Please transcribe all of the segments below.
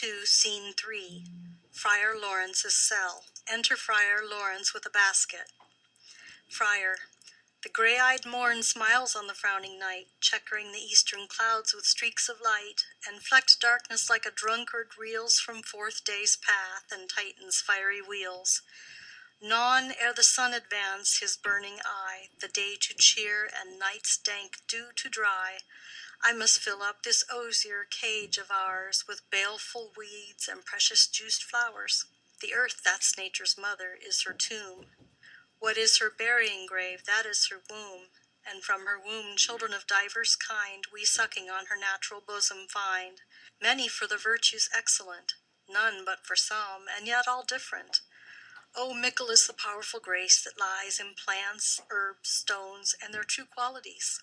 2, Scene 3. Friar Lawrence's cell. Enter Friar Lawrence with a basket. Friar. The gray-eyed morn smiles on the frowning night, checkering the eastern clouds with streaks of light, and flecked darkness like a drunkard reels from forth day's path and tightens fiery wheels. Non ere the sun advance his burning eye, the day to cheer and night's dank dew to dry, I must fill up this osier cage of ours with baleful weeds and precious juiced flowers. The earth, that's nature's mother, is her tomb. What is her burying grave? That is her womb. And from her womb children of divers kind we sucking on her natural bosom find. Many for the virtues excellent, none but for some, and yet all different. Oh, mickle is the powerful grace that lies in plants, herbs, stones, and their true qualities.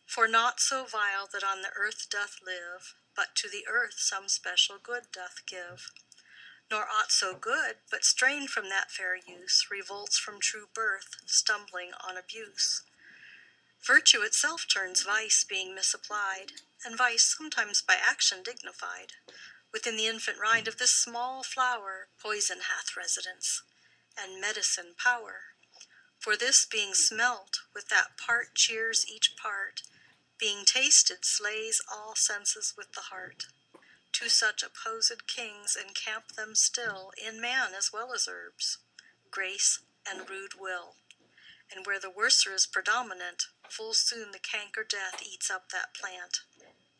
For naught so vile that on the earth doth live, but to the earth some special good doth give. Nor aught so good, but strained from that fair use, revolts from true birth, stumbling on abuse. Virtue itself turns vice, being misapplied, and vice sometimes by action dignified. Within the infant rind of this small flower, poison hath residence, and medicine power. For this being smelt, with that part cheers each part, being tasted slays all senses with the heart. Two such opposed kings encamp them still, in man as well as herbs, grace and rude will. And where the worser is predominant, full soon the canker death eats up that plant.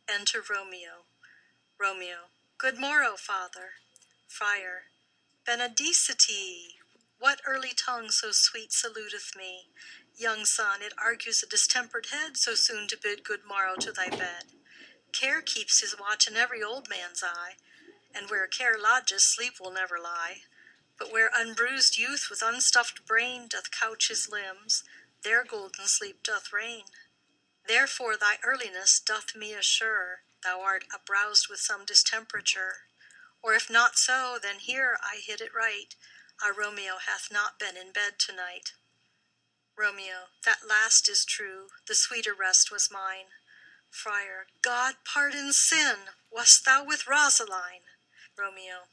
Enter Romeo. Romeo. Good morrow, father. Friar. Benedicite! What early tongue so sweet saluteth me? Young son, it argues a distempered head so soon to bid good morrow to thy bed. Care keeps his watch in every old man's eye, and where care lodges, sleep will never lie. But where unbruised youth with unstuffed brain doth couch his limbs, there golden sleep doth reign. Therefore thy earliness doth me assure thou art uproused with some distemperature. Or if not so, then here I hit it right, our Romeo hath not been in bed to-night. Romeo. That last is true, the sweeter rest was mine. Friar. God pardon sin! Wast thou with Rosaline? Romeo.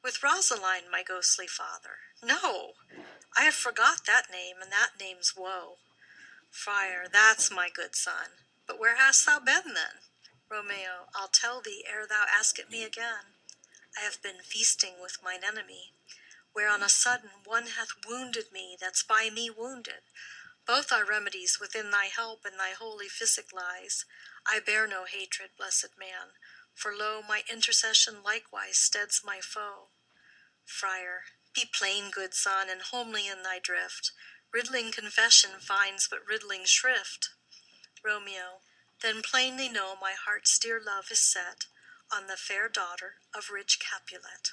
With Rosaline, my ghostly father? No! I have forgot that name, and that name's woe. Friar. That's my good son. But where hast thou been then? Romeo. I'll tell thee ere thou ask it me again. I have been feasting with mine enemy, where on a sudden one hath wounded me that's by me wounded. Both are remedies within thy help and thy holy physic lies. I bear no hatred, blessed man, for lo, my intercession likewise steads my foe. Friar. Be plain, good son, and homely in thy drift. Riddling confession finds but riddling shrift. Romeo. Then plainly know my heart's dear love is set on the fair daughter of rich Capulet.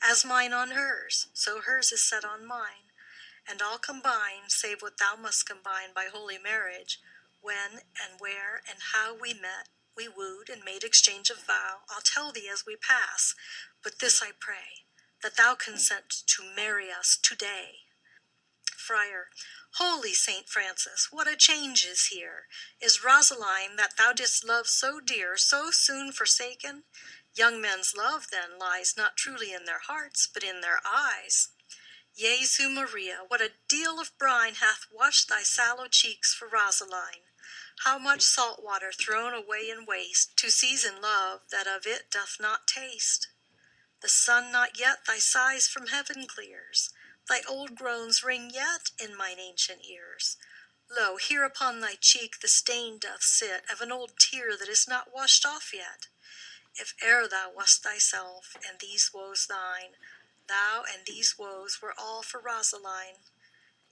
As mine on hers, so hers is set on mine, and all combine, save what thou must combine by holy marriage, when and where and how we met, we wooed and made exchange of vow, I'll tell thee as we pass, but this I pray, that thou consent to marry us today. Friar. Holy Saint Francis, what a change is here! Is Rosaline, that thou didst love so dear, so soon forsaken? Young men's love, then, lies not truly in their hearts, but in their eyes. Jesu Maria, what a deal of brine hath washed thy sallow cheeks for Rosaline! How much salt water thrown away in waste, to season love that of it doth not taste! The sun not yet thy sighs from heaven clears, thy old groans ring yet in mine ancient ears. Lo, here upon thy cheek the stain doth sit of an old tear that is not washed off yet. If e'er thou wast thyself, and these woes thine, thou and these woes were all for Rosaline.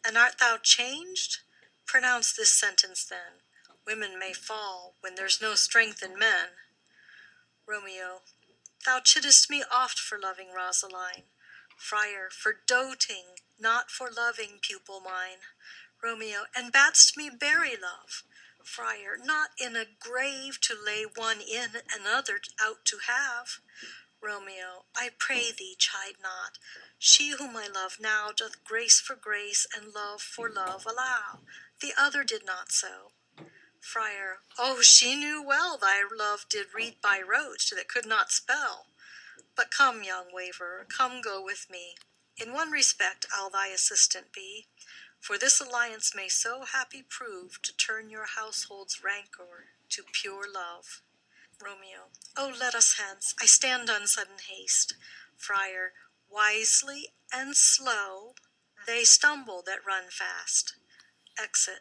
And art thou changed? Pronounce this sentence then. Women may fall when there's no strength in men. Romeo. Thou chidest me oft for loving Rosaline. Friar. For doting, not for loving, pupil mine. Romeo. And badst me bury love. Friar. Not in a grave to lay one in, another out to have. Romeo. I pray thee, chide not. She whom I love now doth grace for grace and love for love allow. The other did not so. Friar. Oh, she knew well thy love did read by rote that could not spell. But come, young waverer, come go with me. In one respect I'll thy assistant be, for this alliance may so happy prove to turn your household's rancour to pure love. Romeo. Oh, let us hence, I stand on sudden haste. Friar. Wisely and slow they stumble that run fast. Exit.